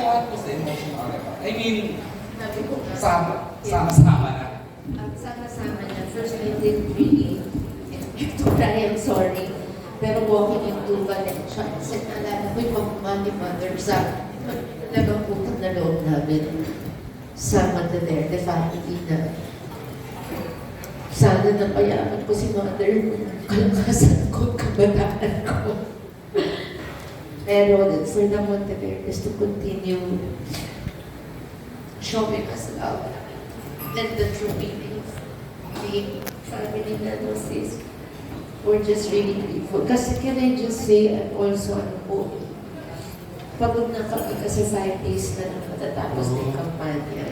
what was the emotion on it? I mean, Sabi ko nga, sama-sama na. ang sama-sama niya, first I didn't really expect to cry, I'm sorry. Pero walking into Valencia, kasi naalala ko yung pagmamahal ni Mother sa talagang putang na loob namin sa Mother, the family na sana napayaman ko si Mother kung kalakasan ko, kabataan ko. Pero for the Monteverdes to continue showing us love and the true meaning of being family analysis. We're just really grateful. Kasi can I just say, I'm also pagod na kami kasi 5 days na lang matatapos ng kampanya.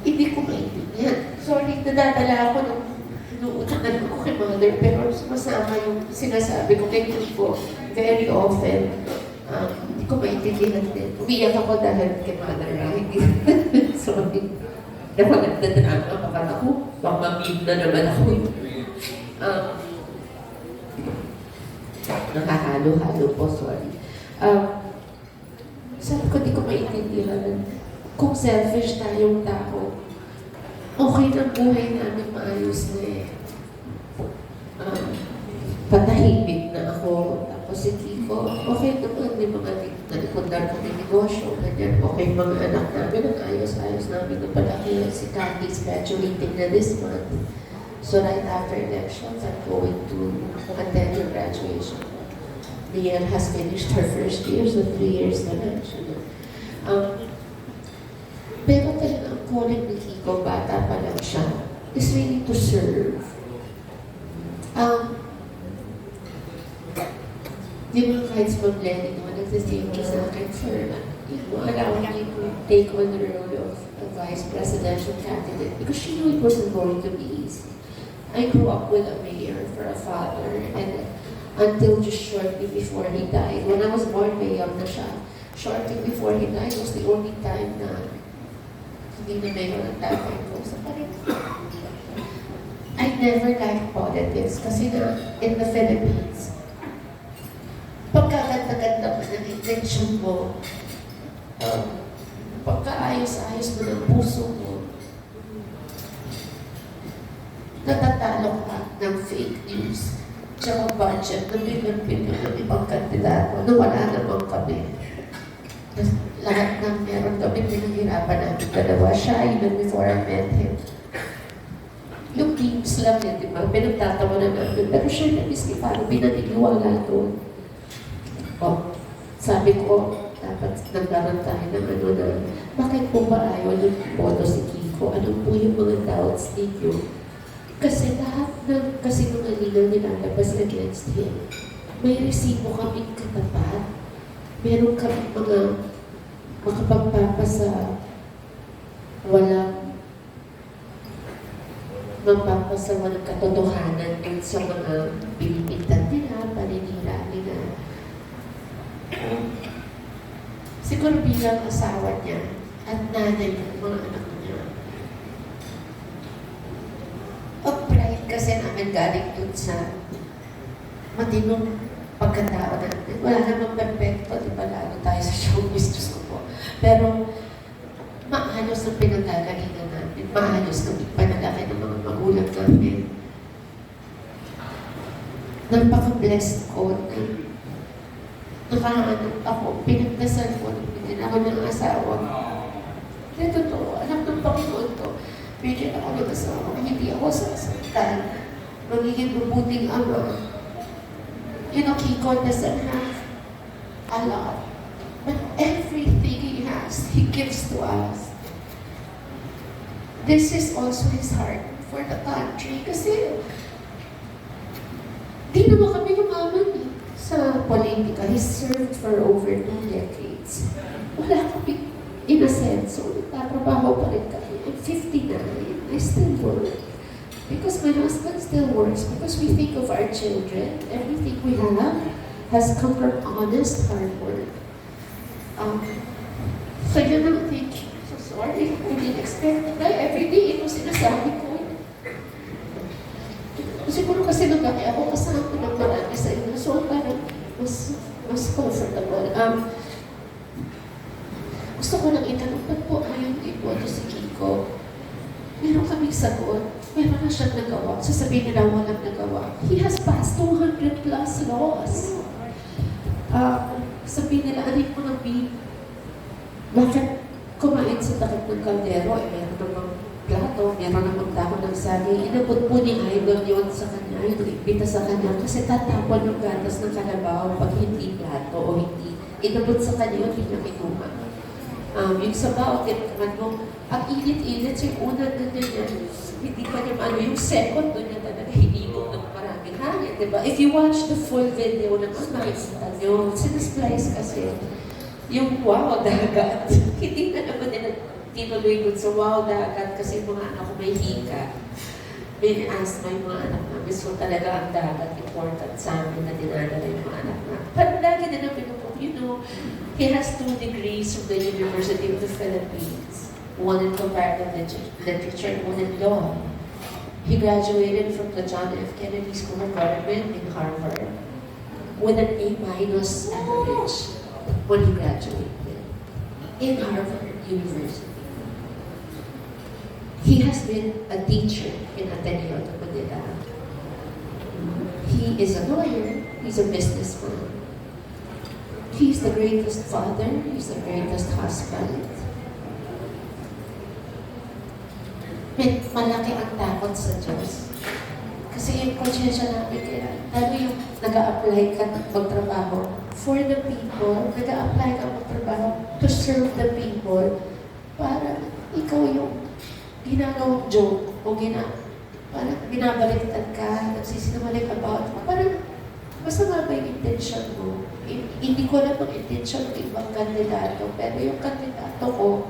Hindi ko maintindihan. Sorry, nadadala ako ng inuutanan ko kay Mother, pero sumasama yung sinasabi ko kay po very often. Hindi ko maintindihan din. Umiyak ako dahil kay Mother. Hindi. Sorry. Dapat nagdadrama pa ako. Baka mabib na naman ako. Nakahalo-halo po, sorry. Sabi ko, di ko maintindihan. Kung selfish tayong tao, okay na buhay namin maayos na eh. Patahimik na ako. Tapos si Kiko, okay naman, may mga nalikundar kami negosyo, ganyan. Okay, mga anak namin, ang ayos-ayos namin na palaki. Si Candy's graduating na this month. So right after elections, I'm going to attend your graduation. Lian has finished her first year, so 3 years na lang siya. Pero talaga ang calling ni Kiko, bata pa lang siya, is really to serve. Di ba kahit sa Lenny naman, nagsasabi ka sa akin, sir, allowing me to take on the role of a vice presidential candidate because she knew it wasn't going to be easy. I grew up with a mayor for a father, and until just shortly before he died, when I was born, may young na siya. Shortly before he died was the only time na hindi na mayor ang tatay ko. So parang, I never liked politics kasi na in the Philippines, pagkaganda-ganda mo ng intention mo, pagkaayos-ayos mo ng puso mo, natatalo ka ng fake news, tsaka budget na bilyon-bilyon ng ibang kandidato na wala namang kami. Lahat ng meron kami pinaghirapan namin dalawa. Siya, even before I met him. Yung memes lang yun, di ba? Pinagtatawa na namin. Pero siya na miski parang pinaniniwala doon. Sabi ko, dapat nagkaroon tayo ng ano na, bakit po ba ayaw ng boto si Kiko? Ano po yung mga doubts ninyo? Kasi lahat ng kasinungalingan nilalabas against him, may resibo kaming katapat. Meron kaming mga makapagpapasa walang walang katotohanan dun sa mga pilipitan nila, paninira nila. Siguro bilang asawa niya at nanay ng mga anak niya, ang pride kasi namin galing dun sa matinong pagkatao natin. Wala namang perfecto, di ba lalo tayo sa showbiz, Diyos ko po. Pero maayos ang pinagagalingan namin, maayos kami panalaki ng mga magulang namin. Napaka-blessed ko na nakahanap ako, pinagdasal ko, bigyan ako ng asawa. Hindi totoo, alam ng Panginoon to. Bigyan ako ng asawa, hindi ako sasaktan. Magiging mabuting ama. You know, Kiko doesn't have a lot. But everything he has, he gives to us. This is also his heart for the country. Kasi, di naman kami lumaman sa politika. He served for over 2 decades. Wala kami, in a sense, so nagtatrabaho pa rin kami. I'm 59, I still work. Because my husband still works, because we think of our children. Everything we have has come from honest hard work. So yun ang thinking. So sorry, I didn't expect na everyday ito sinasabi ko. Siguro kasi nagkaki ako kasama ng marami sa inyo. So parang mas comfortable. Gusto ko lang itanong, ba't po ngayon iboto si Kiko? Meron kaming sagot. Meron na siyang nagawa. Sasabihin nila walang nagawa. He has passed 200 plus laws. Sabihin nila, ano yung mga bakit kumain sa takip ng kaldero? Meron namang plato, meron namang dahon ng saging. Inabot po ni Idol yun sa kanya, inuimbita sa kanya kasi tatapon yung gatas ng kalabaw pag hindi plato o hindi. Inabot sa kanya yun, hindi niya kinuha. Yung sabaw, tinataman mo, ang init-init sa yung unang ganyan niya, hindi pa niya maano, yung second doon niya talaga hinigog ng maraming hangin, diba? If you watch the full video naman, makikita niyo, sinasplice kasi, yung wow, dagat. Hindi na naman nila tinuloy dun sa wow, dagat kasi yung mga anak ko may hika. May asthma yung mga anak namin. So talaga ang dagat important sa amin na dinadala yung mga anak namin. Pero lagi nila pinupok, you know, he has 2 degrees from the University of the Philippines. One in comparative literature and one in law. He graduated from the John F. Kennedy School of Government in Harvard with an A- average when he graduated in Harvard University. He has been a teacher in Ateneo de Manila. He is a lawyer, he's a businessman. He's the greatest father, he's the greatest husband. Malaki ang takot sa Diyos. Kasi yung konsyensya namin kaya, lalo yung nag-a-apply ka magtrabaho for the people, nag-a-apply ka magtrabaho to serve the people, para ikaw yung ginagawang joke o parang binabaliktad ka, nagsisinungaling about, parang masama ba yung intention mo? Hindi ko alam ang intention ng ibang kandidato, pero yung kandidato ko,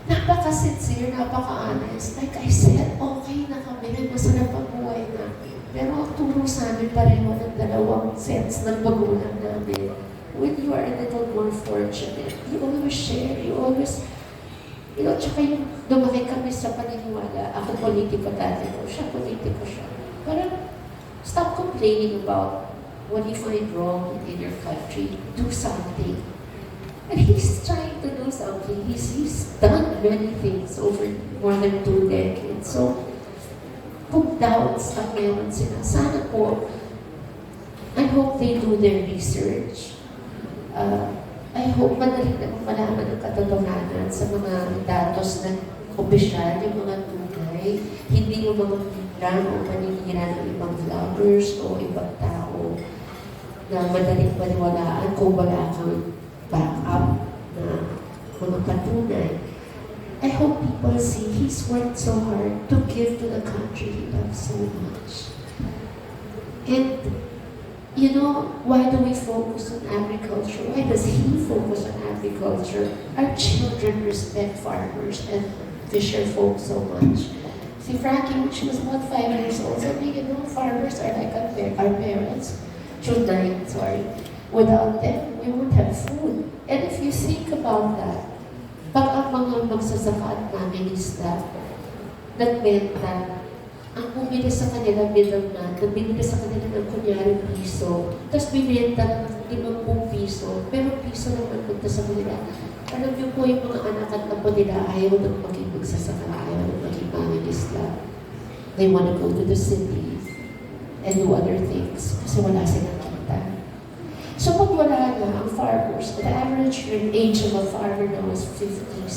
napaka-sincere, napaka-honest. Like I said, okay na kami, masarap ang buhay namin. Pero ang turo sa amin pareho ng dalawang sets ng magulang namin. When you are a little more fortunate, you always share, you always, you know, tsaka yung lumaki kami sa paniniwala, ako politiko dati ko, siya politiko siya. Parang, stop complaining about what you find wrong in your country. Do something. And he's trying to do something. He's done many things over more than 2 decades. So, kung doubts ang meron sila, sana po, I hope they do their research. I hope madali na malaman ang katotohanan sa mga datos ng opisyal, yung mga tunay, hindi yung mga lang o paninira ng ibang vloggers o ibang tao na madaling paniwalaan kung wala kang backup na mga patunay. I hope people see he's worked so hard to give to the country he loves so much. And, you know, why do we focus on agriculture? Why does he focus on agriculture? Our children respect farmers and fisher folk so much. Si Frankie, when she was about 5 years old, said, you know, farmers are like our parents. She was 9, sorry. Without them, we won't have food. And if you think about that, pag ang mga magsasaka at mangingisda, nagbenta, ang bumili sa kanila middleman, nagbibili sa kanila ng kunyari piso, tapos binenta ng 50 piso, pero piso naman punta sa kanila. Alam niyo po yung mga anak at apo nila ayaw nang maging magsasaka, ayaw nang maging mangingisda. They want to go to the city and do other things kasi wala silang kita. So pag wala na ang farmers, the average age of a farmer now is 57.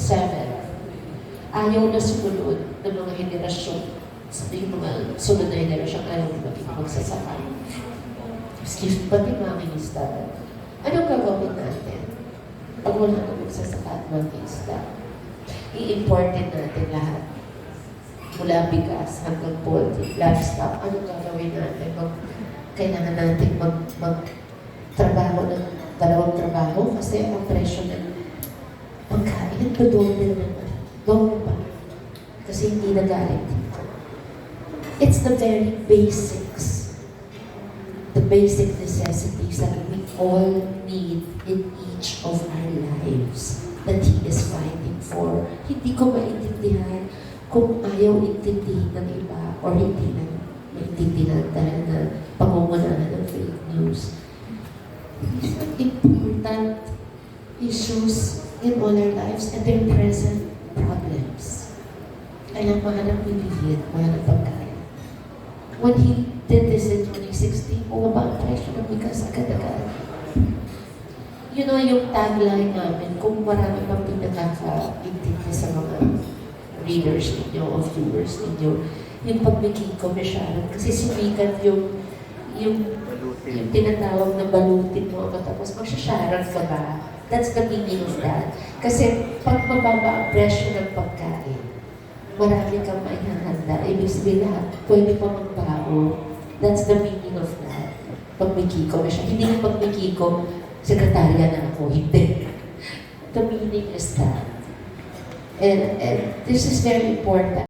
Ayaw na sumunod ng mga henerasyon. Sabi yung mga sunod na henerasyon, ayaw na maging magsasaka. Excuse me, pati mangingisda. Anong gagawin natin? Pag wala na magsasaka at mangingisda, i-importin natin lahat. Mula bigas hanggang poultry, livestock, anong gagawin natin? Kailangan natin trabaho ng 2 trabaho kasi ang presyo ng pagkain doble naman. Doble pa. Kasi hindi na galing dito. It's the very basics. The basic necessities that we all need in each of our lives that He is fighting for. Hindi ko maintindihan kung ayaw intindihin ng iba or hindi na maintindihan dahil na pangungunahan ng fake news. These are important issues in all our lives and their present problems. Kaya mahanap ni Vivian, mahanap pagkain. When he did this in 2016, bumaba ang presyo ng bigas agad-agad. You know, yung tagline namin, kung marami pang pinakaka-intindi sa mga readers ninyo o viewers ninyo, yung pagbiking ko, Sharon, kasi sumikat yung tinatawag na balutin mo ako tapos magsasharan ka ba? That's the meaning of that. Kasi pag mababa ang presyo ng pagkain, marami kang maihahanda. Ibig sabihin lahat, pwede pa magbago. That's the meaning of that. Pagmikiko siya. Hindi yung pagmikiko, sekretarya na ako. Hindi. The meaning is that. And this is very important.